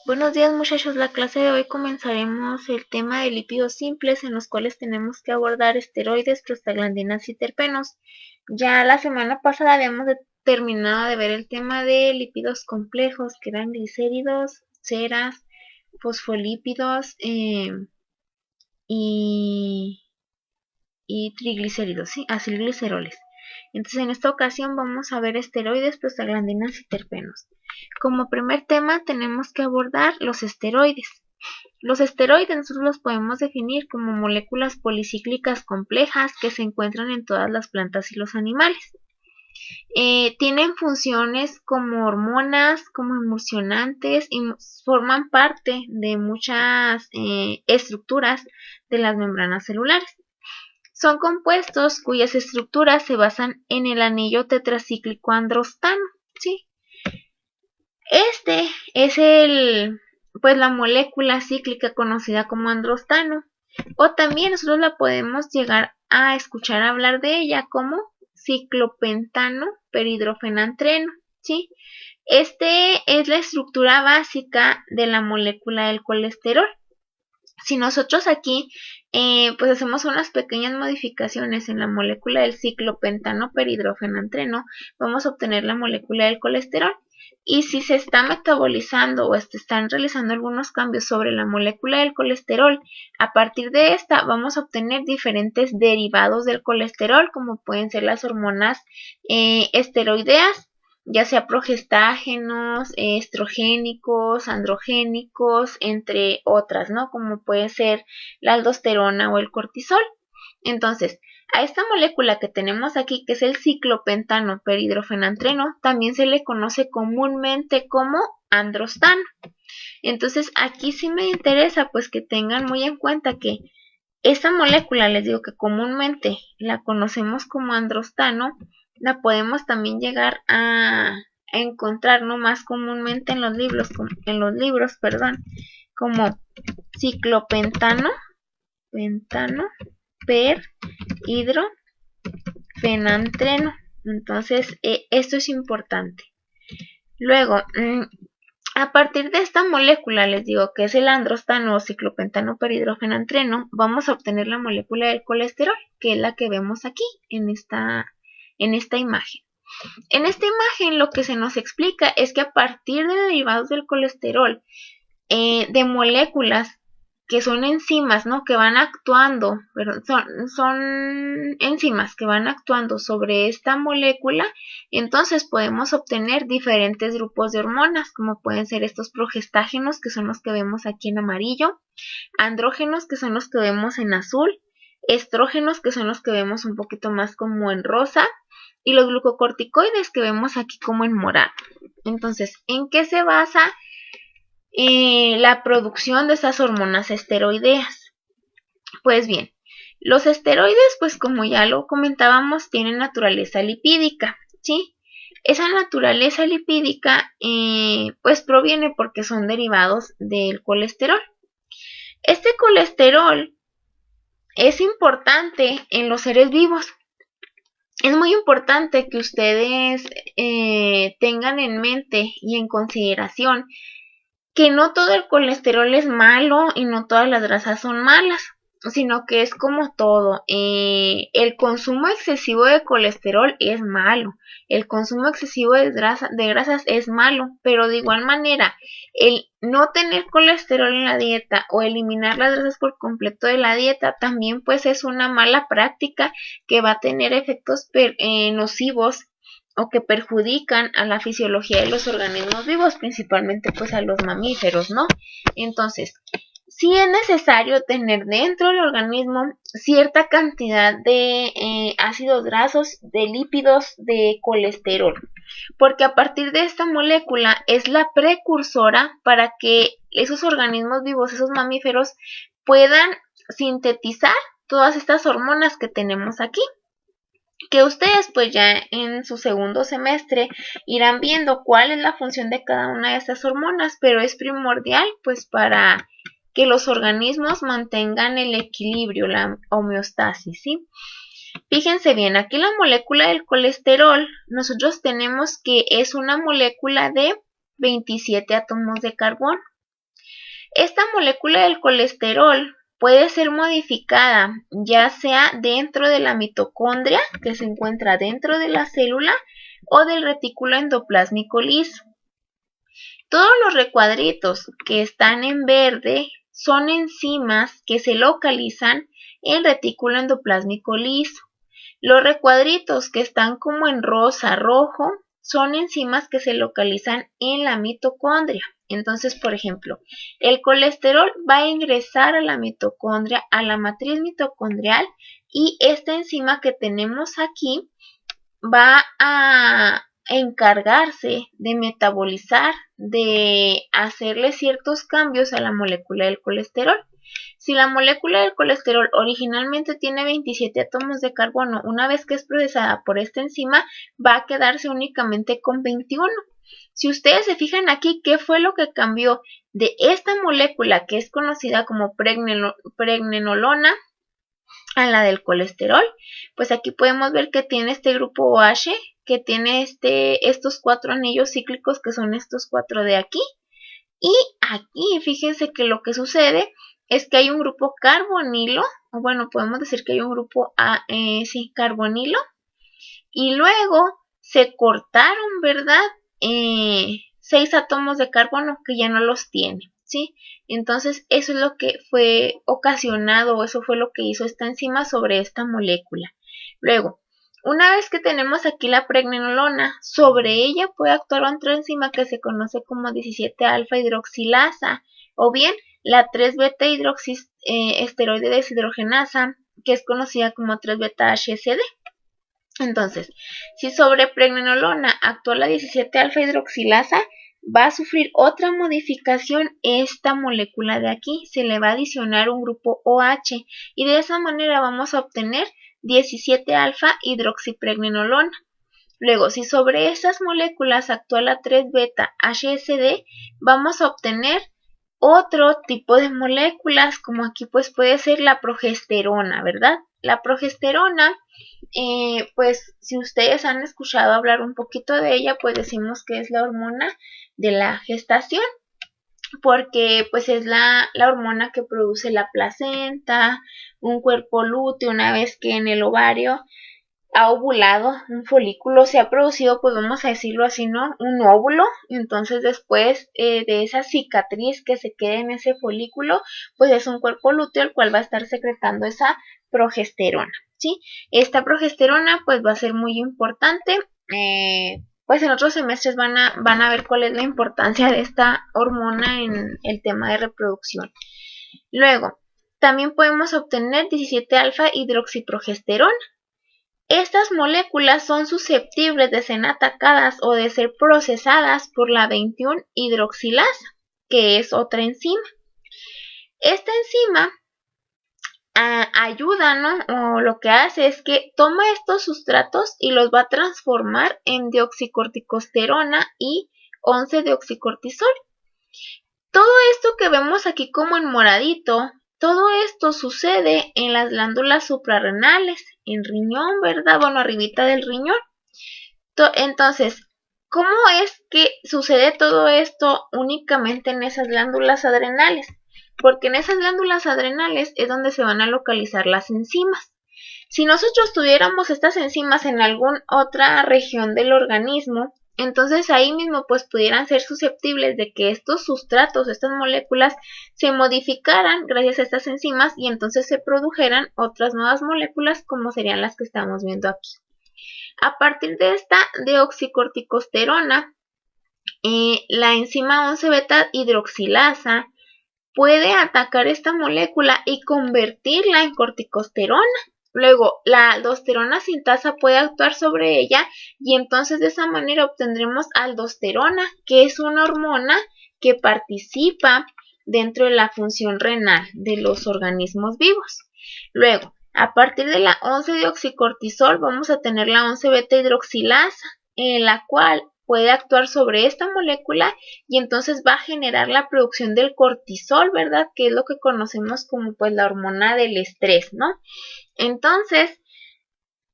Buenos días muchachos, la clase de hoy comenzaremos el tema de lípidos simples en los cuales tenemos que abordar esteroides, prostaglandinas y terpenos. Ya la semana pasada habíamos terminado de ver el tema de lípidos complejos que eran glicéridos, ceras, fosfolípidos y, y triglicéridos, ¿sí? Acilgliceroles. Entonces en esta ocasión vamos a ver esteroides, prostaglandinas y terpenos. Como primer tema tenemos que abordar los esteroides. Los esteroides nosotros los podemos definir como moléculas policíclicas complejas que se encuentran en todas las plantas y los animales. Tienen funciones como hormonas, como emulsionantes y forman parte de muchas estructuras de las membranas celulares. Son compuestos cuyas estructuras se basan en el anillo tetracíclico androstano, ¿sí? Este es la molécula cíclica conocida como androstano, o también nosotros la podemos llegar a escuchar hablar de ella como ciclopentano peridrofenantreno, ¿sí? Este es la estructura básica de la molécula del colesterol. Si nosotros aquí pues hacemos unas pequeñas modificaciones en la molécula del ciclopentano peridrofenantreno, vamos a obtener la molécula del colesterol. Y si se está metabolizando o se están realizando algunos cambios sobre la molécula del colesterol, a partir de esta vamos a obtener diferentes derivados del colesterol, como pueden ser las hormonas esteroideas, ya sea progestágenos, estrogénicos, androgénicos, entre otras, ¿no? Como puede ser la aldosterona o el cortisol. Entonces, a esta molécula que tenemos aquí, que es el ciclopentano peridrofenantreno, también se le conoce comúnmente como androstano. Entonces, aquí sí me interesa pues que tengan muy en cuenta que esta molécula, les digo que comúnmente la conocemos como androstano, la podemos también llegar a encontrar no más comúnmente en los libros, como ciclopentano, per hidrofenantreno. Entonces, esto es importante. Luego, a partir de esta molécula, les digo que es el androstano o ciclopentano peridrofenantreno, vamos a obtener la molécula del colesterol, que es la que vemos aquí en esta imagen. En esta imagen lo que se nos explica es que a partir de derivados del colesterol, de moléculas que son enzimas, ¿no? Que van actuando, pero son enzimas que van actuando sobre esta molécula, entonces podemos obtener diferentes grupos de hormonas, como pueden ser estos progestágenos, que son los que vemos aquí en amarillo, andrógenos, que son los que vemos en azul, estrógenos, que son los que vemos un poquito más como en rosa, y los glucocorticoides, que vemos aquí como en morado. Entonces, ¿en qué se basa la producción de esas hormonas esteroideas? Pues bien, los esteroides, pues como ya lo comentábamos, tienen naturaleza lipídica, ¿sí? Esa naturaleza lipídica pues proviene porque son derivados del colesterol. Este colesterol es importante en los seres vivos. Es muy importante que ustedes tengan en mente y en consideración que no todo el colesterol es malo y no todas las grasas son malas, sino que es como todo. El consumo excesivo de colesterol es malo, el consumo excesivo de grasas es malo, pero de igual manera, el no tener colesterol en la dieta o eliminar las grasas por completo de la dieta también pues es una mala práctica que va a tener efectos nocivos o que perjudican a la fisiología de los organismos vivos, principalmente pues a los mamíferos, ¿no? Entonces, sí es necesario tener dentro del organismo cierta cantidad de ácidos grasos, de lípidos, de colesterol, porque a partir de esta molécula es la precursora para que esos organismos vivos, esos mamíferos, puedan sintetizar todas estas hormonas que tenemos aquí, que ustedes pues ya en su segundo semestre irán viendo cuál es la función de cada una de estas hormonas, pero es primordial pues para que los organismos mantengan el equilibrio, la homeostasis, ¿sí? Fíjense bien, aquí la molécula del colesterol, nosotros tenemos que es una molécula de 27 átomos de carbono, Esta molécula del colesterol puede ser modificada ya sea dentro de la mitocondria, que se encuentra dentro de la célula, o del retículo endoplásmico liso. Todos los recuadritos que están en verde son enzimas que se localizan en el retículo endoplásmico liso. Los recuadritos que están como en rosa, rojo, son enzimas que se localizan en la mitocondria. Entonces, por ejemplo, el colesterol va a ingresar a la mitocondria, a la matriz mitocondrial, y esta enzima que tenemos aquí va a encargarse de metabolizar, de hacerle ciertos cambios a la molécula del colesterol. Si la molécula del colesterol originalmente tiene 27 átomos de carbono, una vez que es procesada por esta enzima, va a quedarse únicamente con 21. Si ustedes se fijan aquí, ¿qué fue lo que cambió de esta molécula que es conocida como pregnenolona a la del colesterol? Pues aquí podemos ver que tiene este grupo OH, que tiene estos 4 anillos cíclicos, que son estos 4 de aquí. Y aquí fíjense que lo que sucede es que hay un grupo carbonilo, o bueno, podemos decir que hay un grupo carbonilo, y luego se cortaron, ¿verdad? 6 átomos de carbono que ya no los tiene, ¿sí? Entonces eso es lo que fue ocasionado, o eso fue lo que hizo esta enzima sobre esta molécula. Luego, una vez que tenemos aquí la pregnenolona, sobre ella puede actuar otra enzima que se conoce como 17-alfa hidroxilasa, o bien la 3-beta esteroide deshidrogenasa, que es conocida como 3-beta HSD. Entonces, si sobre pregnenolona actúa la 17-alfa hidroxilasa, va a sufrir otra modificación esta molécula de aquí, se le va a adicionar un grupo OH, y de esa manera vamos a obtener 17-alfa hidroxipregnenolona. Luego, si sobre estas moléculas actúa la 3-beta HSD, vamos a obtener otro tipo de moléculas, como aquí pues puede ser la progesterona, ¿verdad? La progesterona, pues si ustedes han escuchado hablar un poquito de ella, pues decimos que es la hormona de la gestación, porque pues es la hormona que produce la placenta, un cuerpo lúteo, una vez que en el ovario ha ovulado, un folículo se ha producido, pues vamos a decirlo así, ¿no? Un óvulo. Entonces después de esa cicatriz que se queda en ese folículo, pues es un cuerpo lúteo el cual va a estar secretando esa progesterona, ¿sí? Esta progesterona pues va a ser muy importante, pues en otros semestres van a ver cuál es la importancia de esta hormona en el tema de reproducción. Luego, también podemos obtener 17-alfa hidroxiprogesterona. Estas moléculas son susceptibles de ser atacadas o de ser procesadas por la 21-hidroxilasa, que es otra enzima. Esta enzima ayuda, ¿no? O lo que hace es que toma estos sustratos y los va a transformar en deoxicorticosterona y 11-deoxicortisol. Todo esto que vemos aquí como en moradito, todo esto sucede en las glándulas suprarrenales, en riñón, ¿verdad? Bueno, arribita del riñón. Entonces, ¿cómo es que sucede todo esto únicamente en esas glándulas adrenales? Porque en esas glándulas adrenales es donde se van a localizar las enzimas. Si nosotros tuviéramos estas enzimas en alguna otra región del organismo, entonces ahí mismo pues pudieran ser susceptibles de que estos sustratos, estas moléculas, se modificaran gracias a estas enzimas y entonces se produjeran otras nuevas moléculas como serían las que estamos viendo aquí. A partir de esta deoxicorticosterona, la enzima 11-beta hidroxilasa puede atacar esta molécula y convertirla en corticosterona. Luego, la aldosterona sintasa puede actuar sobre ella y entonces de esa manera obtendremos aldosterona, que es una hormona que participa dentro de la función renal de los organismos vivos. Luego, a partir de la 11-deoxicortisol vamos a tener la 11-beta hidroxilasa, en la cual puede actuar sobre esta molécula y entonces va a generar la producción del cortisol, ¿verdad? Que es lo que conocemos como pues la hormona del estrés, ¿no? Entonces,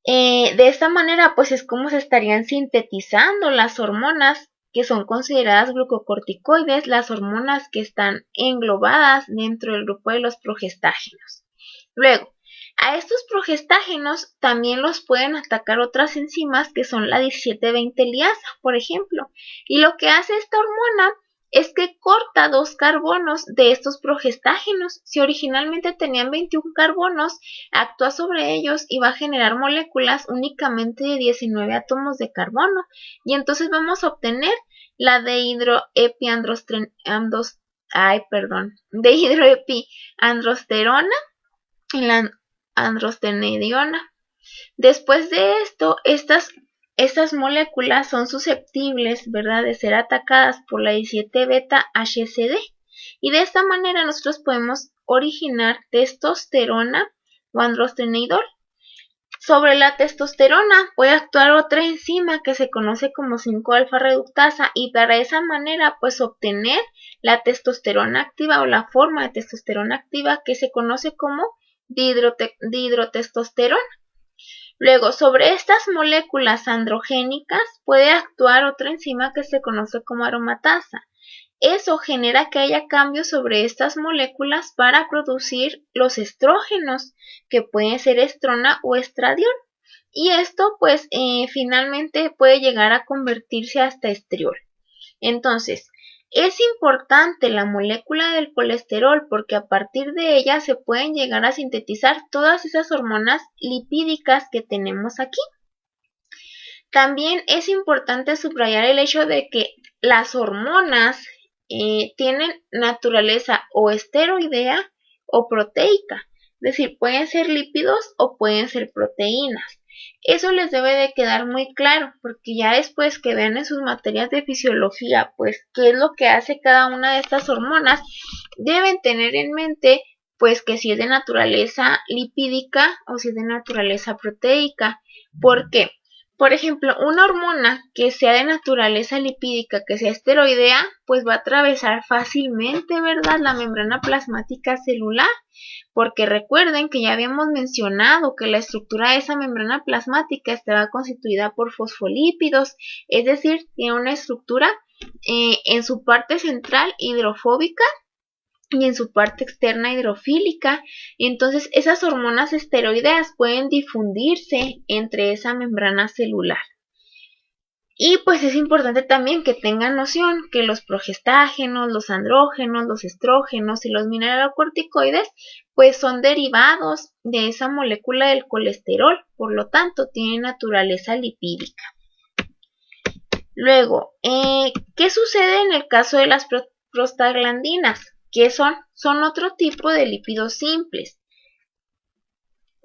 de esta manera pues es como se estarían sintetizando las hormonas que son consideradas glucocorticoides, las hormonas que están englobadas dentro del grupo de los progestágenos. Luego, a estos progestágenos también los pueden atacar otras enzimas que son la 17-20 liasa, por ejemplo, y lo que hace esta hormona es que corta 2 carbonos de estos progestágenos. Si originalmente tenían 21 carbonos, actúa sobre ellos y va a generar moléculas únicamente de 19 átomos de carbono, y entonces vamos a obtener la dehidroepiandrosterona y la androstenediona. Después de esto, estas moléculas son susceptibles, ¿verdad?, de ser atacadas por la 17-beta-HCD, y de esta manera nosotros podemos originar testosterona o androstenediol. Sobre la testosterona puede actuar otra enzima que se conoce como 5-alfa reductasa, y para esa manera pues obtener la testosterona activa o la forma de testosterona activa que se conoce como dihidrotestosterona. Luego, sobre estas moléculas androgénicas puede actuar otra enzima que se conoce como aromatasa. Eso genera que haya cambios sobre estas moléculas para producir los estrógenos, que pueden ser estrona o estradiol. Y esto pues finalmente puede llegar a convertirse hasta estriol. Entonces, es importante la molécula del colesterol porque a partir de ella se pueden llegar a sintetizar todas esas hormonas lipídicas que tenemos aquí. También es importante subrayar el hecho de que las hormonas tienen naturaleza o esteroidea o proteica, es decir, pueden ser lípidos o pueden ser proteínas. Eso les debe de quedar muy claro, porque ya después que vean en sus materias de fisiología, pues qué es lo que hace cada una de estas hormonas, deben tener en mente pues que si es de naturaleza lipídica o si es de naturaleza proteica. ¿Por qué? Por ejemplo, una hormona que sea de naturaleza lipídica, que sea esteroidea, pues va a atravesar fácilmente, ¿verdad?, la membrana plasmática celular, porque recuerden que ya habíamos mencionado que la estructura de esa membrana plasmática estaba constituida por fosfolípidos, es decir, tiene una estructura en su parte central hidrofóbica y en su parte externa hidrofílica. Entonces esas hormonas esteroideas pueden difundirse entre esa membrana celular. Y pues es importante también que tengan noción que los progestágenos, los andrógenos, los estrógenos y los mineralocorticoides pues son derivados de esa molécula del colesterol, por lo tanto tienen naturaleza lipídica. Luego, ¿qué sucede en el caso de las prostaglandinas? ¿Qué son? Son otro tipo de lípidos simples.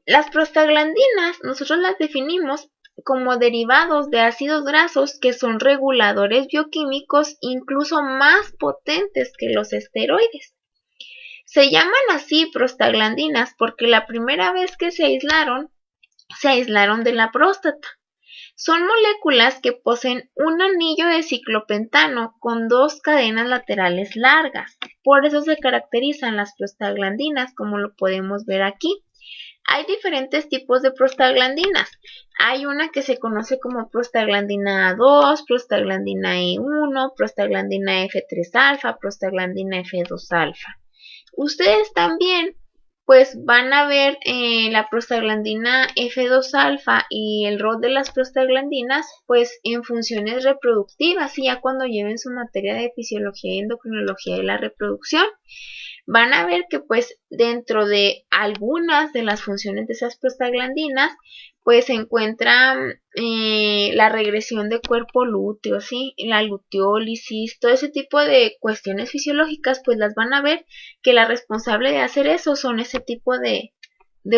Las prostaglandinas nosotros las definimos como derivados de ácidos grasos que son reguladores bioquímicos incluso más potentes que los esteroides. Se llaman así prostaglandinas porque la primera vez que se aislaron de la próstata. Son moléculas que poseen un anillo de ciclopentano con 2 cadenas laterales largas. Por eso se caracterizan las prostaglandinas, como lo podemos ver aquí. Hay diferentes tipos de prostaglandinas. Hay una que se conoce como prostaglandina A2, prostaglandina E1, prostaglandina F3-alfa, prostaglandina F2-alfa. Ustedes también pues van a ver la prostaglandina F2-alfa y el rol de las prostaglandinas pues en funciones reproductivas, y ya cuando lleven su materia de fisiología y endocrinología de la reproducción van a ver que pues dentro de algunas de las funciones de esas prostaglandinas pues se encuentra la regresión de cuerpo lúteo, ¿sí?, la luteólisis, todo ese tipo de cuestiones fisiológicas pues las van a ver que la responsable de hacer eso son ese tipo de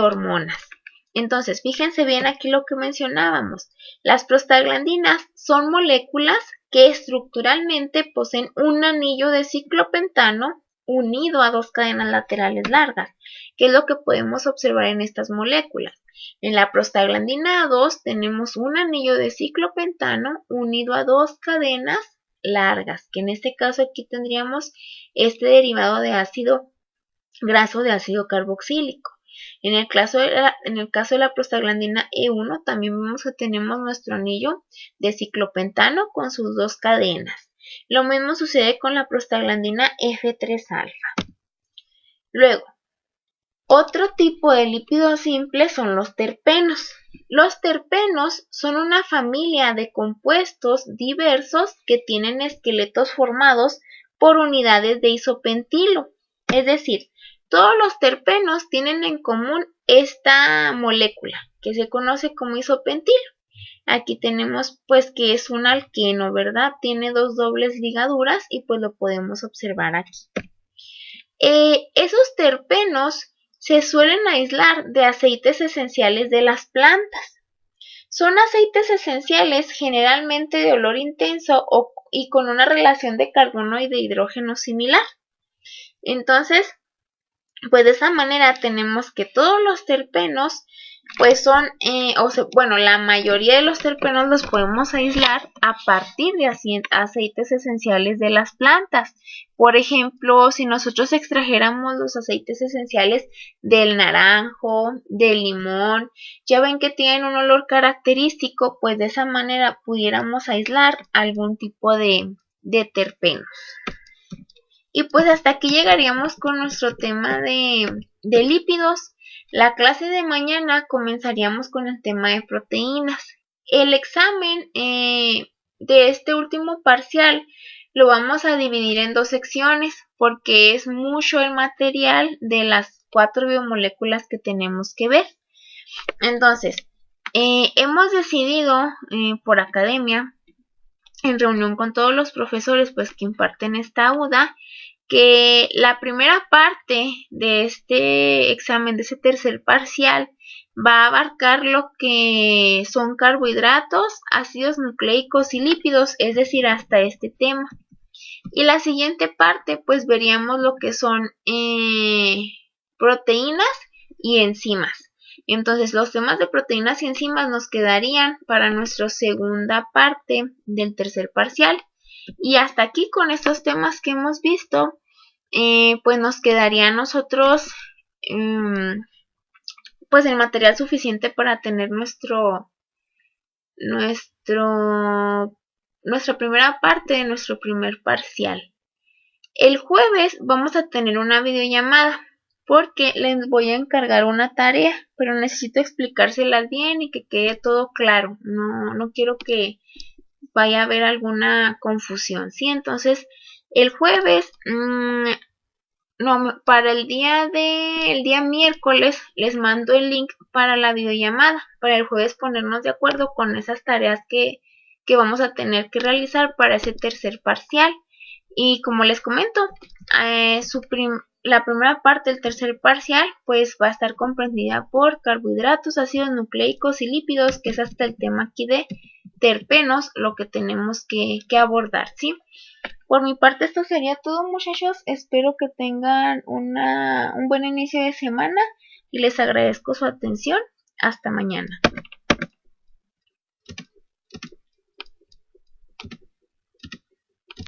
hormonas. Entonces, fíjense bien aquí lo que mencionábamos. Las prostaglandinas son moléculas que estructuralmente poseen un anillo de ciclopentano unido a 2 cadenas laterales largas, que es lo que podemos observar en estas moléculas. En la prostaglandina A2 tenemos un anillo de ciclopentano unido a 2 cadenas largas, que en este caso aquí tendríamos este derivado de ácido graso de ácido carboxílico. En el caso de la prostaglandina E1 también vemos que tenemos nuestro anillo de ciclopentano con sus 2 cadenas. Lo mismo sucede con la prostaglandina F3 alfa. Luego, otro tipo de lípidos simples son los terpenos. Los terpenos son una familia de compuestos diversos que tienen esqueletos formados por unidades de isopentilo. Es decir, todos los terpenos tienen en común esta molécula que se conoce como isopentilo. Aquí tenemos pues que es un alqueno, ¿verdad? Tiene 2 dobles ligaduras y pues lo podemos observar aquí. Esos terpenos se suelen aislar de aceites esenciales de las plantas. Son aceites esenciales generalmente de olor intenso y con una relación de carbono y de hidrógeno similar. Entonces, pues de esa manera tenemos que todos los terpenos pues son, la mayoría de los terpenos los podemos aislar a partir de aceites esenciales de las plantas. Por ejemplo, si nosotros extrajéramos los aceites esenciales del naranjo, del limón, ya ven que tienen un olor característico, pues de esa manera pudiéramos aislar algún tipo de terpenos. Y pues hasta aquí llegaríamos con nuestro tema de lípidos. La clase de mañana comenzaríamos con el tema de proteínas. El examen de este último parcial lo vamos a dividir en 2 secciones porque es mucho el material de las 4 biomoléculas que tenemos que ver. Entonces, hemos decidido por academia, en reunión con todos los profesores pues que imparten esta UDA, que la primera parte de este examen, de ese tercer parcial, va a abarcar lo que son carbohidratos, ácidos nucleicos y lípidos, es decir, hasta este tema. Y la siguiente parte, pues veríamos lo que son proteínas y enzimas. Entonces, los temas de proteínas y enzimas nos quedarían para nuestra segunda parte del tercer parcial. Y hasta aquí con estos temas que hemos visto, pues nos quedaría a nosotros pues el material suficiente para tener nuestra primera parte de nuestro primer parcial. El jueves vamos a tener una videollamada porque les voy a encargar una tarea, pero necesito explicárselas bien y que quede todo claro. No quiero que vaya a haber alguna confusión, ¿sí? Entonces, el jueves, para el día miércoles les mando el link para la videollamada, para el jueves ponernos de acuerdo con esas tareas que vamos a tener que realizar para ese tercer parcial. Y como les comento, la primera parte del tercer parcial pues va a estar comprendida por carbohidratos, ácidos nucleicos y lípidos, que es hasta el tema aquí de terpenos lo que tenemos que abordar, ¿sí? Por mi parte esto sería todo, muchachos. Espero que tengan un buen inicio de semana y les agradezco su atención. Hasta mañana.